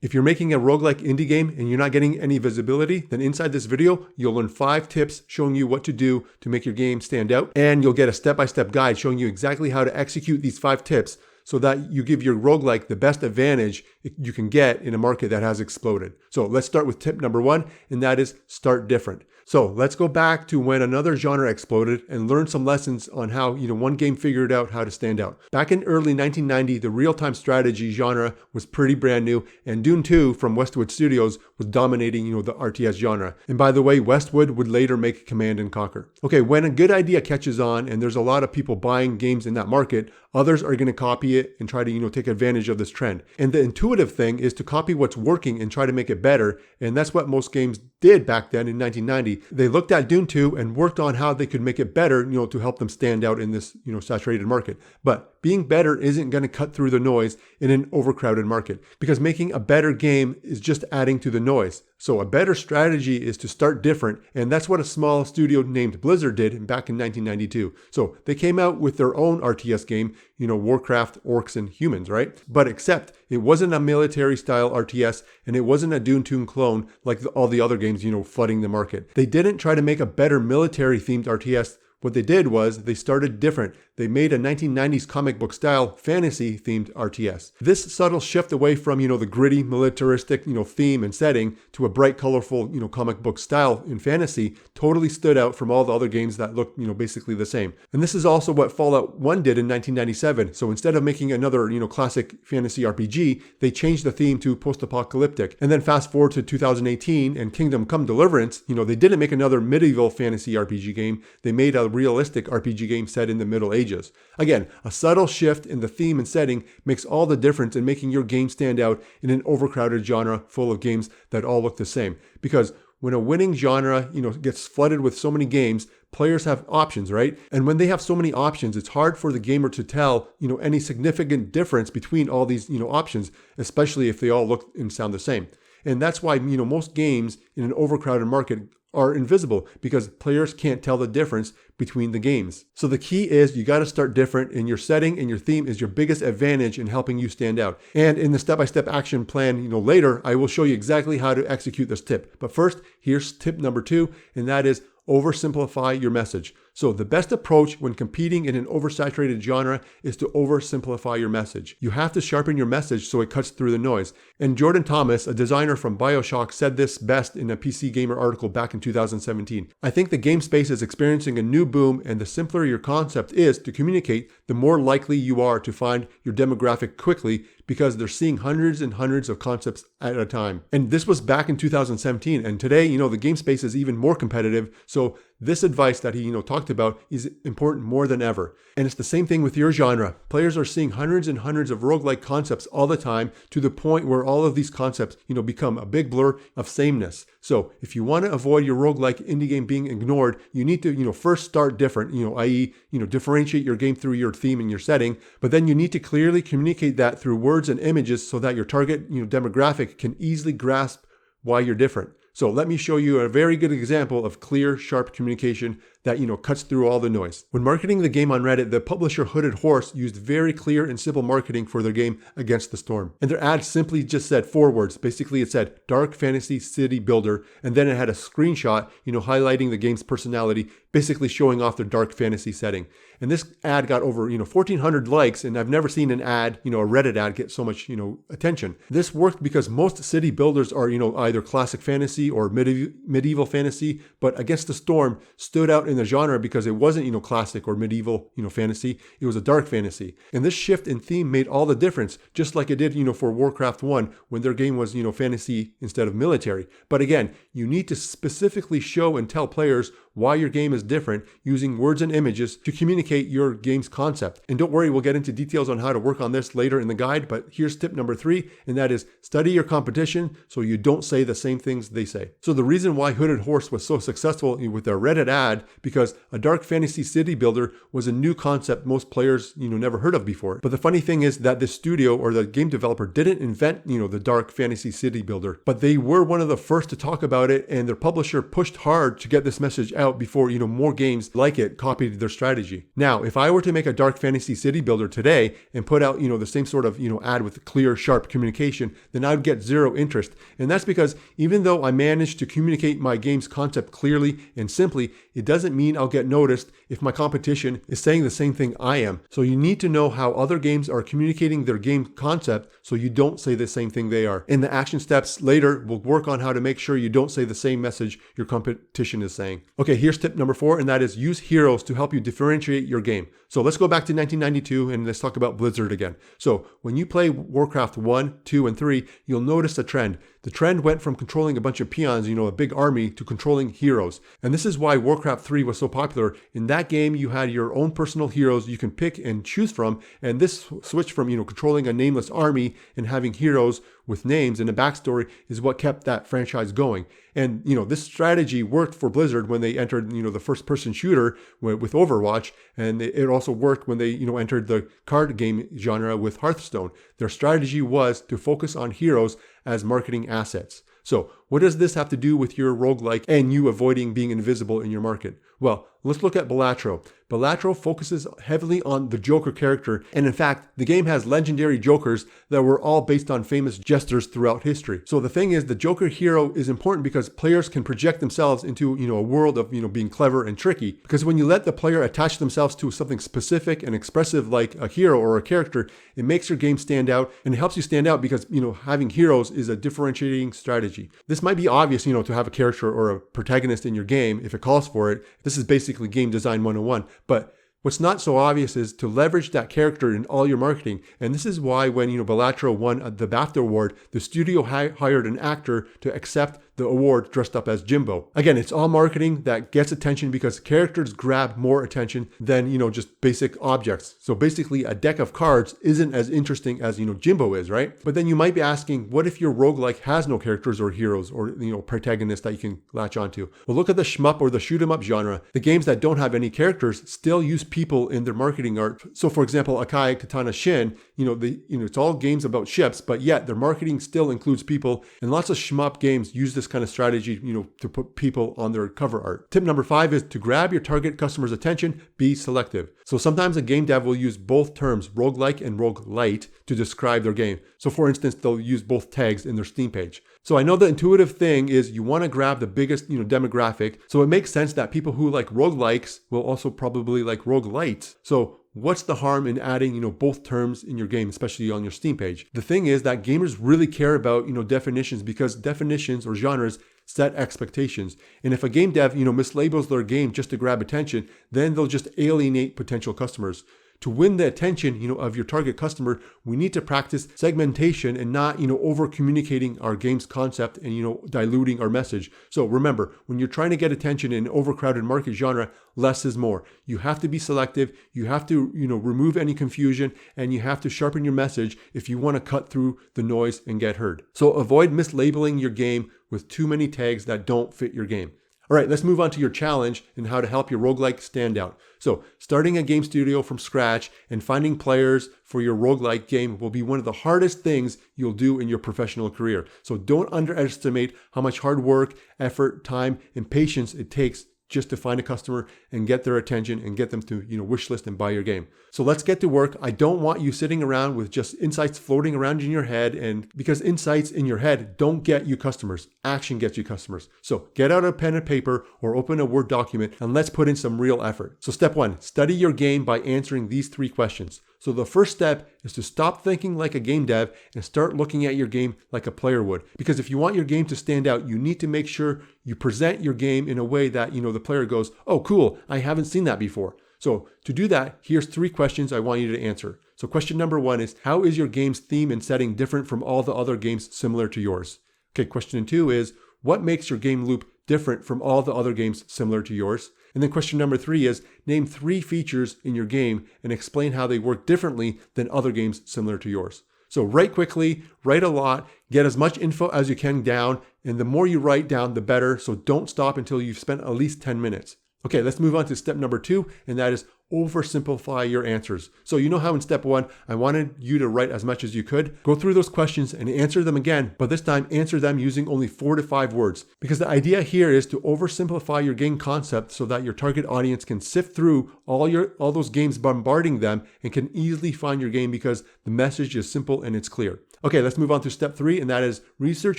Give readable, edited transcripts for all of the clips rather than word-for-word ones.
If you're making a roguelike indie game and you're not getting any visibility, then inside this video, you'll learn 5 tips showing you what to do to make your game stand out, and you'll get a step-by-step guide showing you exactly how to execute these 5 tips so that you give your roguelike the best advantage you can get in a market that has exploded. So let's start with tip number 1, and that is start different. So let's go back to when another genre exploded and learn some lessons on how one game figured out how to stand out. Back in early 1990, the real-time strategy genre was pretty brand new, and Dune II from Westwood Studios was dominating the RTS genre. And by the way, Westwood would later make Command and Conquer. Okay, when a good idea catches on and there's a lot of people buying games in that market, others are going to copy it and try to take advantage of this trend. And the intuitive thing is to copy what's working and try to make it better, and that's what most games did back then in 1990. They looked at Dune 2 and worked on how they could make it better, to help them stand out in this, saturated market. But being better isn't going to cut through the noise in an overcrowded market, because making a better game is just adding to the noise. So a better strategy is to start different, and that's what a small studio named Blizzard did back in 1992. So they came out with their own RTS game, Warcraft, Orcs, and Humans, right? But except it wasn't a military-style RTS, and it wasn't a Dune 2 clone like all the other games, flooding the market. They didn't try to make a better military-themed RTS. What they did was they started different. They made a 1990s comic book style fantasy themed RTS. This subtle shift away from, the gritty militaristic, theme and setting to a bright, colorful, comic book style in fantasy totally stood out from all the other games that looked, basically the same. And this is also what Fallout 1 did in 1997. So instead of making another, classic fantasy RPG, they changed the theme to post-apocalyptic. And then fast forward to 2018 and Kingdom Come Deliverance, they didn't make another medieval fantasy RPG game. They made a realistic RPG game set in the Middle Ages. Again, a subtle shift in the theme and setting makes all the difference in making your game stand out in an overcrowded genre full of games that all look the same. Because when a winning genre, gets flooded with so many games, players have options, right? And when they have so many options, it's hard for the gamer to tell, any significant difference between all these, options, especially if they all look and sound the same. And that's why, most games in an overcrowded market are invisible, because players can't tell the difference between the games. So the key is you got to start different, and your setting and your theme is your biggest advantage in helping you stand out. And in the step-by-step action plan, later, I will show you exactly how to execute this tip. But first, here's tip number 2, and that is oversimplify your message. So the best approach when competing in an oversaturated genre is to oversimplify your message. You have to sharpen your message so it cuts through the noise. And Jordan Thomas, a designer from BioShock, said this best in a PC Gamer article back in 2017. I think the game space is experiencing a new boom, and the simpler your concept is to communicate, the more likely you are to find your demographic quickly, because they're seeing hundreds and hundreds of concepts at a time. And this was back in 2017. And today, the game space is even more competitive. So this advice that he, talked about is important more than ever. And it's the same thing with your genre. Players are seeing hundreds and hundreds of roguelike concepts all the time, to the point where all of these concepts, become a big blur of sameness. So if you want to avoid your roguelike indie game being ignored, you need to, first start different, i.e., differentiate your game through your theme and your setting, but then you need to clearly communicate that through words and images so that your target, demographic can easily grasp why you're different. So let me show you a very good example of clear, sharp communication that, cuts through all the noise. When marketing the game on Reddit, the publisher Hooded Horse used very clear and simple marketing for their game Against the Storm. And their ad simply just said 4 words. Basically, it said Dark Fantasy City Builder, and then it had a screenshot, highlighting the game's personality, basically showing off their dark fantasy setting. And this ad got over, 1,400 likes, and I've never seen an ad, a Reddit ad get so much, attention. This worked because most city builders are, either classic fantasy or medieval fantasy, but Against the Storm stood out in the genre because it wasn't, classic or medieval, fantasy. It was a dark fantasy. And this shift in theme made all the difference, just like it did, for Warcraft 1 when their game was, fantasy instead of military. But again, you need to specifically show and tell players why your game is different using words and images to communicate your game's concept. And don't worry, we'll get into details on how to work on this later in the guide, but here's tip number 3, and that is study your competition so you don't say the same things they say. So the reason why Hooded Horse was so successful with their Reddit ad, because a dark fantasy city builder was a new concept most players, never heard of before. But the funny thing is that the studio or the game developer didn't invent, the dark fantasy city builder, but they were one of the first to talk about it, and their publisher pushed hard to get this message out before, more games like it copied their strategy. Now, if I were to make a dark fantasy city builder today and put out, the same sort of, ad with clear, sharp communication, then I would get zero interest. And that's because even though I managed to communicate my game's concept clearly and simply, it doesn't mean I'll get noticed if my competition is saying the same thing I am. So you need to know how other games are communicating their game concept so you don't say the same thing they are. In the action steps later, we'll work on how to make sure you don't say the same message your competition is saying. Okay, here's tip number 4, and that is use heroes to help you differentiate your game. So let's go back to 1992 and let's talk about Blizzard again. So when you play Warcraft 1, 2, and 3, you'll notice a trend. The trend went from controlling a bunch of peons, a big army, to controlling heroes. And this is why Warcraft 3 was so popular. In that game, you had your own personal heroes you can pick and choose from. And this switch from, controlling a nameless army and having heroes with names and a backstory is what kept that franchise going. And, this strategy worked for Blizzard when they entered, the first person shooter with Overwatch. And it also worked when they, entered the card game genre with Hearthstone. Their strategy was to focus on heroes as marketing assets. So what does this have to do with your roguelike and you avoiding being invisible in your market? Well, let's look at Balatro. Balatro focuses heavily on the Joker character, and in fact, the game has legendary Jokers that were all based on famous jesters throughout history. So the thing is, the Joker hero is important because players can project themselves into, a world of, being clever and tricky. Because when you let the player attach themselves to something specific and expressive like a hero or a character, it makes your game stand out, and it helps you stand out because, having heroes is a differentiating strategy. This might be obvious, to have a character or a protagonist in your game if it calls for it. This is basically game design 101. But what's not so obvious is to leverage that character in all your marketing. And this is why when, Balatro won the BAFTA award, the studio hired an actor to accept the award dressed up as Jimbo. Again, it's all marketing that gets attention because characters grab more attention than, just basic objects. So basically a deck of cards isn't as interesting as, Jimbo is, right? But then you might be asking, what if your roguelike has no characters or heroes or, protagonists that you can latch onto? Well, look at the shmup or the shoot 'em up genre. The games that don't have any characters still use people in their marketing art. So for example, Akai Katana Shin, it's all games about ships, but yet their marketing still includes people, and lots of shmup games use this kind of strategy, to put people on their cover art. Tip number 5 is to grab your target customer's attention, be selective. So sometimes a game dev will use both terms, roguelike and roguelite, to describe their game. So for instance, they'll use both tags in their Steam page. So I know the intuitive thing is you want to grab the biggest, demographic. So it makes sense that people who like roguelikes will also probably like roguelites. So what's the harm in adding, both terms in your game, especially on your Steam page? The thing is that gamers really care about, definitions because definitions or genres set expectations. And if a game dev, mislabels their game just to grab attention, then they'll just alienate potential customers. To win the attention, of your target customer, we need to practice segmentation and not, over communicating our game's concept and, diluting our message. So remember, when you're trying to get attention in an overcrowded market genre, less is more. You have to be selective. You have to, remove any confusion, and you have to sharpen your message if you want to cut through the noise and get heard. So avoid mislabeling your game with too many tags that don't fit your game. All right, let's move on to your challenge and how to help your roguelike stand out. So starting a game studio from scratch and finding players for your roguelike game will be one of the hardest things you'll do in your professional career. So don't underestimate how much hard work, effort, time, and patience it takes just to find a customer and get their attention and get them to, wish list and buy your game. So let's get to work. I don't want you sitting around with just insights floating around in your head, and because insights in your head don't get you customers. Action gets you customers. So get out a pen and paper or open a Word document and let's put in some real effort. So step 1, study your game by answering these 3 questions. So the first step is to stop thinking like a game dev and start looking at your game like a player would. Because if you want your game to stand out, you need to make sure you present your game in a way that, the player goes, oh, cool, I haven't seen that before. So to do that, here's 3 questions I want you to answer. So question number 1 is, how is your game's theme and setting different from all the other games similar to yours? Okay, question 2 is, what makes your game loop different from all the other games similar to yours? And then question number 3 is, name 3 features in your game and explain how they work differently than other games similar to yours. So write quickly, write a lot, get as much info as you can down, and the more you write down, the better. So don't stop until you've spent at least 10 minutes. Okay, let's move on to step number 2, and that is oversimplify your answers. So you know how in step 1, I wanted you to write as much as you could. Go through those questions and answer them again, but this time answer them using only 4 to 5 words. Because the idea here is to oversimplify your game concept so that your target audience can sift through all those games bombarding them and can easily find your game because the message is simple and it's clear. Okay, let's move on to step 3, and that is research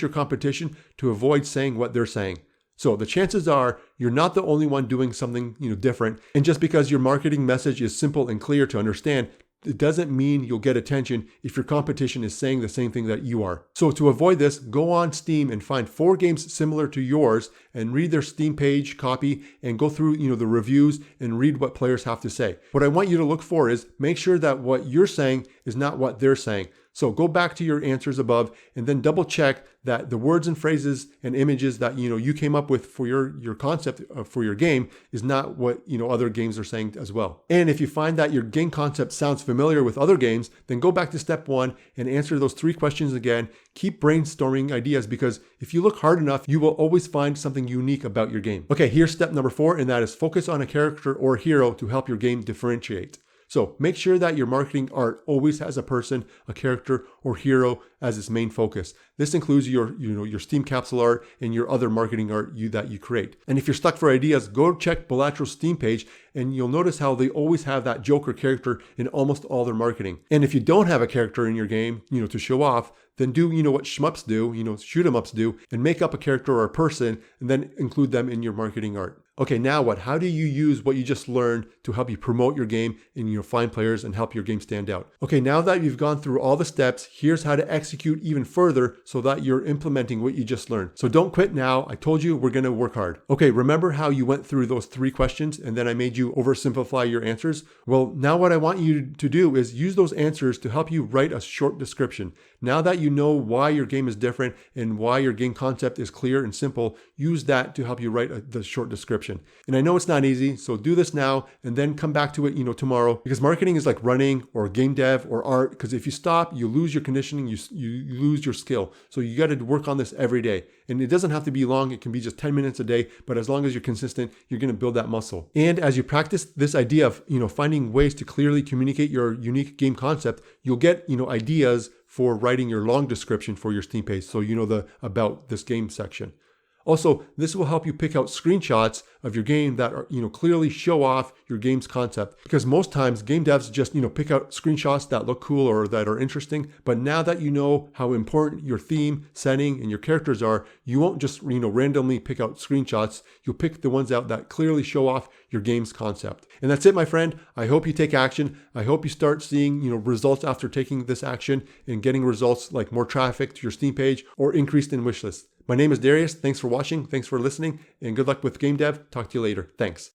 your competition to avoid saying what they're saying. So the chances are you're not the only one doing something, different. And just because your marketing message is simple and clear to understand, it doesn't mean you'll get attention if your competition is saying the same thing that you are. So to avoid this, go on Steam and find 4 games similar to yours and read their Steam page copy and go through, the reviews and read what players have to say. What I want you to look for is make sure that what you're saying is not what they're saying. So go back to your answers above and then double check that the words and phrases and images that you came up with for your concept for your game is not what other games are saying as well. And if you find that your game concept sounds familiar with other games, then go back to step 1 and answer those 3 questions again. Keep brainstorming ideas because if you look hard enough, you will always find something unique about your game. Okay, here's step number 4, and that is focus on a character or hero to help your game differentiate. So make sure that your marketing art always has a person, a character, or hero as its main focus. This includes your Steam capsule art and your other marketing art that you create. And if you're stuck for ideas, go check Balatro's Steam page and you'll notice how they always have that Joker character in almost all their marketing. And if you don't have a character in your game, to show off, then do what shmups do, shoot 'em ups do, and make up a character or a person and then include them in your marketing art. Okay, now what? How do you use what you just learned to help you promote your game and find players and help your game stand out? Okay, now that you've gone through all the steps, here's how to execute even further so that you're implementing what you just learned. So don't quit now. I told you we're going to work hard. Okay, remember how you went through those 3 questions and then I made you oversimplify your answers? Well, now what I want you to do is use those answers to help you write a short description. Now that you know why your game is different and why your game concept is clear and simple, use that to help you write the short description. And I know it's not easy, so do this now and then come back to it, tomorrow, because marketing is like running or game dev or art, because if you stop, you lose your conditioning, you lose your skill. So you got to work on this every day. And it doesn't have to be long. It can be just 10 minutes a day, but as long as you're consistent, you're going to build that muscle. And as you practice this idea of, finding ways to clearly communicate your unique game concept, you'll get, ideas for writing your long description for your Steam page. So the about this game section. Also, this will help you pick out screenshots of your game that are, clearly show off your game's concept. Because most times game devs just, pick out screenshots that look cool or that are interesting. But now that you know how important your theme, setting, and your characters are, you won't just, randomly pick out screenshots. You'll pick the ones out that clearly show off your game's concept. And that's it, my friend. I hope you take action. I hope you start seeing, results after taking this action and getting results like more traffic to your Steam page or increased in wishlist. My name is Dariusz. Thanks for watching. Thanks for listening, and good luck with game dev. Talk to you later. Thanks.